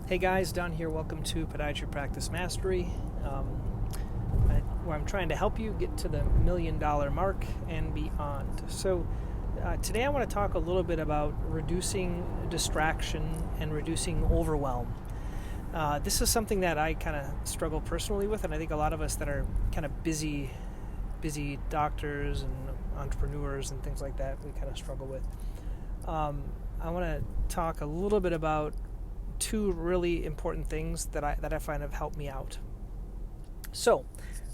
Hey guys, Don here. Welcome to Podiatry Practice Mastery, where I'm trying to help you get to the $1 million mark and beyond. So today I want to talk a little bit about reducing distraction and reducing overwhelm. This is something that I kind of struggle personally with, and I think a lot of us that are kind of busy doctors and entrepreneurs and things like that, we kind of struggle with. I want to talk a little bit about two really important things that I find have helped me out. So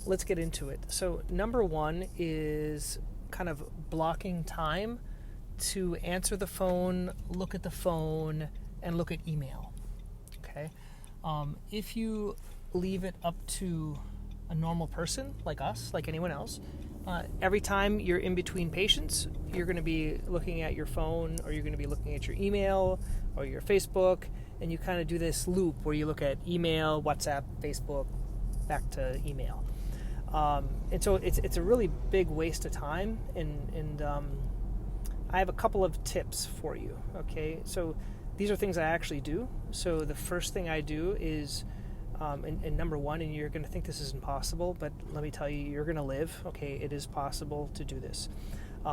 let's get into it. So number one is kind of blocking time to answer the phone, look at the phone, and look at email. Okay. If you leave it up to a normal person like us, like anyone else, every time you're in between patients, you're going to be looking at your phone, or you're going to be looking at your email or your Facebook, and you kind of do this loop where you look at email, WhatsApp, Facebook, back to email. And so it's a really big waste of time, and I have a couple of tips for you, okay? So these are things I actually do. So the first thing I do is, and number one, and you're going to think this is impossible, but let me tell you, you're going to live, okay? It is possible to do this.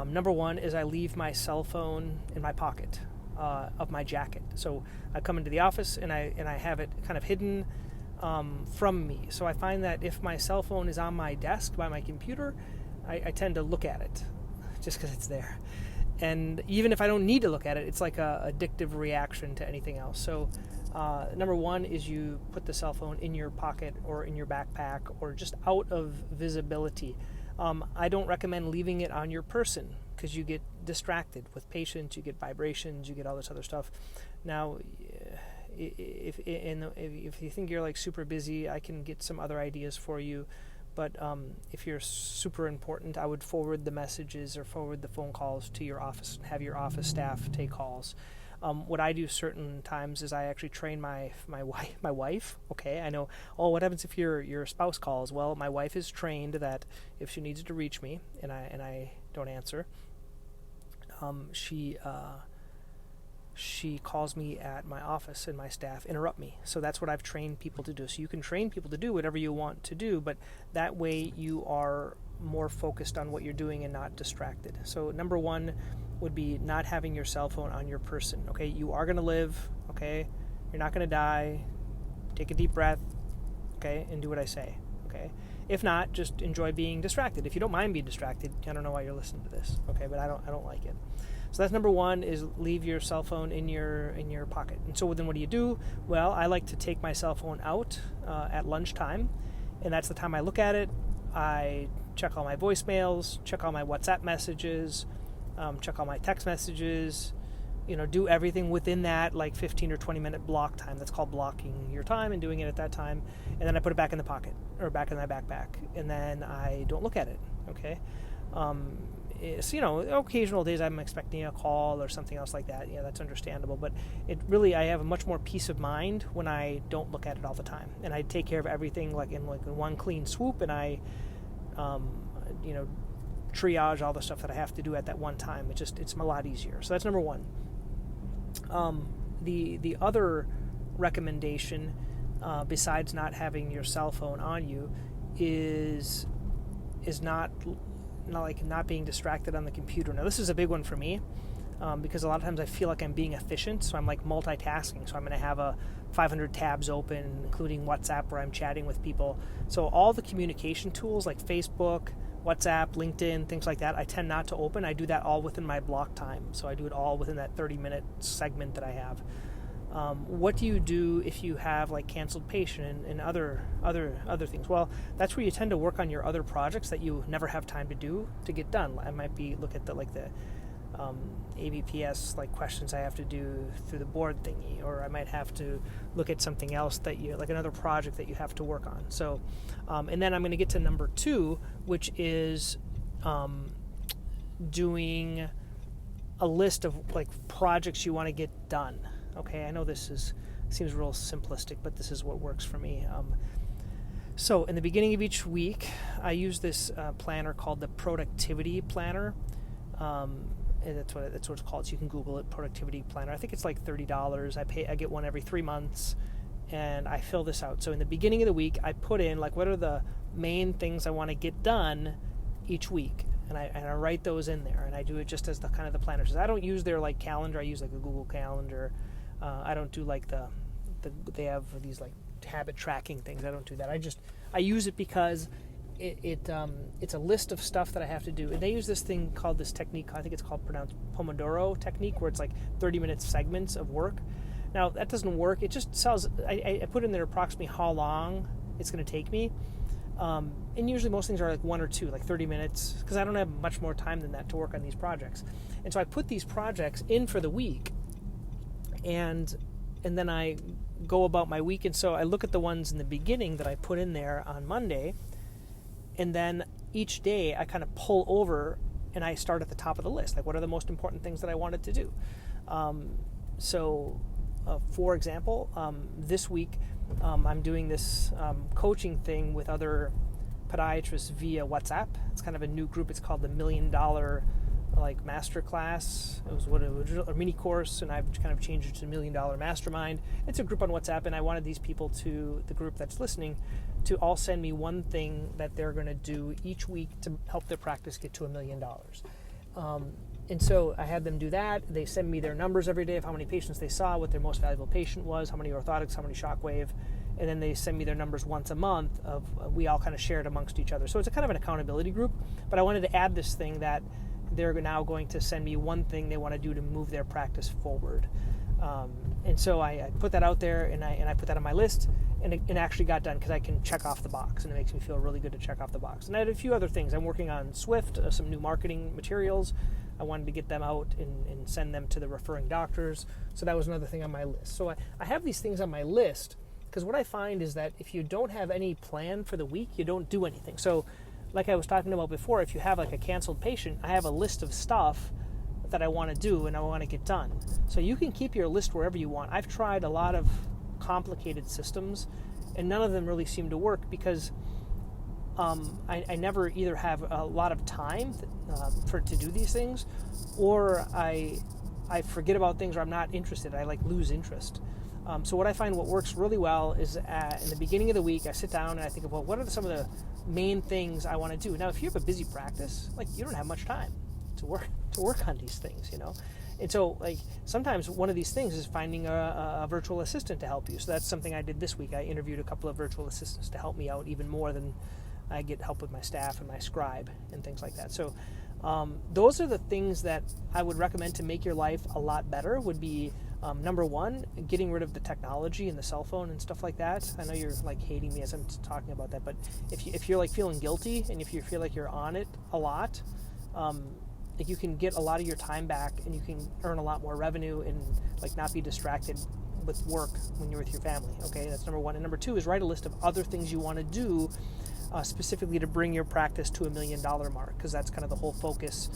Number one is I leave my cell phone in my pocket of my jacket. So I come into the office and I have it kind of hidden from me. So I find that if my cell phone is on my desk by my computer, I tend to look at it just because it's there. And even if I don't need to look at it, it's like a addictive reaction to anything else. So number one is you put the cell phone in your pocket or in your backpack or just out of visibility. I don't recommend leaving it on your person because you get distracted with patients, you get vibrations, you get all this other stuff. Now, if you think you're like super busy, I can get some other ideas for you. But if you're super important, I would forward the messages or forward the phone calls to your office and have your office staff take calls. What I do certain times is I actually train my wife. Okay, I know. Oh, what happens if your spouse calls? Well, my wife is trained that if she needs to reach me and I don't answer, she calls me at my office and my staff interrupt me. So that's what I've trained people to do. So you can train people to do whatever you want to do, but that way you are more focused on what you're doing and not distracted. So number one would be not having your cell phone on your person. Okay, you are going to live. Okay, you're not going to die. Take a deep breath. Okay, and do what I say. Okay, if not, just enjoy being distracted. If you don't mind being distracted, I don't know why you're listening to this. Okay, but I don't like it. So that's number one, is leave your cell phone in your pocket. And so then what do? Well, I like to take my cell phone out at lunchtime, and that's the time I look at it. I check all my voicemails, check all my WhatsApp messages, check all my text messages, do everything within that like 15 or 20 minute block time. That's called blocking your time and doing it at that time. And then I put it back in the pocket or back in my backpack, and then I don't look at it. Okay. Occasional days I'm expecting a call or something else like that. Yeah, that's understandable. But I have a much more peace of mind when I don't look at it all the time. And I take care of everything like in one clean swoop, and I, triage all the stuff that I have to do at that one time. It's a lot easier. So that's number one. The other recommendation, besides not having your cell phone on you, is not being distracted on the computer. Now, this is a big one for me because a lot of times I feel like I'm being efficient, so I'm like multitasking. So I'm going to have 500 tabs open, including WhatsApp, where I'm chatting with people. So all the communication tools like Facebook, WhatsApp, LinkedIn, things like that, I tend not to open. I do that all within my block time. So I do it all within that 30-minute segment that I have. What do you do if you have like canceled patient and other things? Well, that's where you tend to work on your other projects that you never have time to get done. I might look at the ABPS like questions I have to do through the board thingy, or I might have to look at something else that you like, another project that you have to work on. So, and then I'm going to get to number two, which is doing a list of like projects you want to get done. Okay, I know this seems real simplistic, but this is what works for me. So in the beginning of each week, I use this planner called the Productivity Planner. And that's what it's called. So you can Google it, Productivity Planner. I think it's like $30. I get one every 3 months, and I fill this out. So in the beginning of the week, I put in like what are the main things I want to get done each week, and I write those in there, and I do it just as the kind of the planner says. I don't use their like calendar. I use like a Google Calendar. I don't do like they have these like habit tracking things. I don't do that. I use it because it's a list of stuff that I have to do. And they use this thing called this technique, I think it's called pronounced Pomodoro technique, where it's like 30-minute segments of work. Now, that doesn't work. It just tells, I put in there approximately how long it's going to take me. And usually most things are like 1 or 2, like 30 minutes, because I don't have much more time than that to work on these projects. And so I put these projects in for the week, and then I go about my week. And so I look at the ones in the beginning that I put in there on Monday, and then each day I kind of pull over and I start at the top of the list. Like, what are the most important things that I wanted to do? For example, this week I'm doing this coaching thing with other podiatrists via WhatsApp. It's kind of a new group. It's called the $1 Million like masterclass. It was a mini course, and I've kind of changed it to $1 Million Mastermind. It's a group on WhatsApp, and I wanted these people, to the group that's listening, to all send me one thing that they're going to do each week to help their practice get to $1 million. And so I had them do that. They send me their numbers every day of how many patients they saw, what their most valuable patient was, how many orthotics, how many shockwave, and then they send me their numbers once a month we all kind of share it amongst each other. So it's a kind of an accountability group, but I wanted to add this thing that they're now going to send me one thing they want to do to move their practice forward. And so I put that out there, and I put that on my list, and it actually got done because I can check off the box, and it makes me feel really good to check off the box. And I had a few other things. I'm working on Swift, some new marketing materials. I wanted to get them out and send them to the referring doctors. So that was another thing on my list. So I have these things on my list because what I find is that if you don't have any plan for the week, you don't do anything. So like I was talking about before, if you have like a canceled patient, I have a list of stuff that I want to do and I want to get done. So you can keep your list wherever you want. I've tried a lot of complicated systems, and none of them really seem to work because I never either have a lot of time to do these things, or I forget about things, or I'm not interested. I lose interest. So what I find what works really well is in the beginning of the week, I sit down and I think of, well, what are some of the main things I want to do? Now, if you have a busy practice, you don't have much time to work on these things, And so, sometimes one of these things is finding a virtual assistant to help you. So that's something I did this week. I interviewed a couple of virtual assistants to help me out even more than I get help with my staff and my scribe and things like that. So those are the things that I would recommend to make your life a lot better. Would be number one, getting rid of the technology and the cell phone and stuff like that. I know you're hating me as I'm talking about that, but if you're feeling guilty and if you feel like you're on it a lot, you can get a lot of your time back, and you can earn a lot more revenue and not be distracted with work when you're with your family. Okay, that's number one. And number two is write a list of other things you want to do specifically to bring your practice to $1 million mark, because that's kind of the whole focus.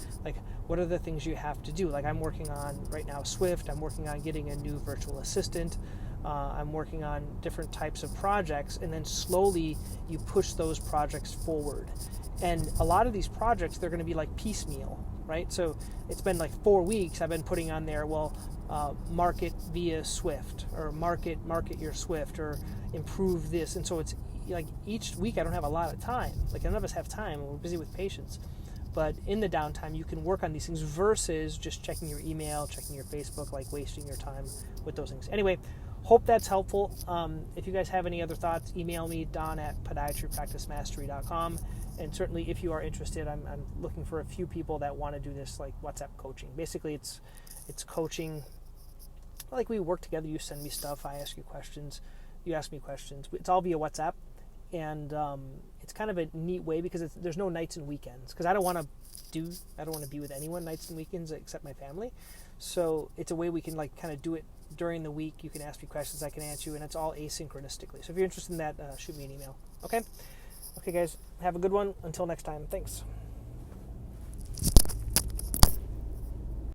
What are the things you have to do? I'm working on right now Swift. I'm working on getting a new virtual assistant. I'm working on different types of projects, and then slowly you push those projects forward. And a lot of these projects, they're going to be piecemeal, right? So it's been 4 weeks I've been putting on there, market via Swift, or market your Swift, or improve this. And so it's each week I don't have a lot of time. None of us have time, we're busy with patients. But in the downtime, you can work on these things versus just checking your email, checking your Facebook, wasting your time with those things. Anyway, hope that's helpful. If you guys have any other thoughts, email me, don@podiatrypracticemastery.com. And certainly if you are interested, I'm looking for a few people that want to do this WhatsApp coaching. Basically, it's coaching. We work together. You send me stuff. I ask you questions. You ask me questions. It's all via WhatsApp. And it's kind of a neat way because there's no nights and weekends. Because I don't want to be with anyone nights and weekends except my family. So it's a way we can kind of do it during the week. You can ask me questions, I can answer you, and it's all asynchronistically. So if you're interested in that, shoot me an email. Okay, guys, have a good one. Until next time, thanks.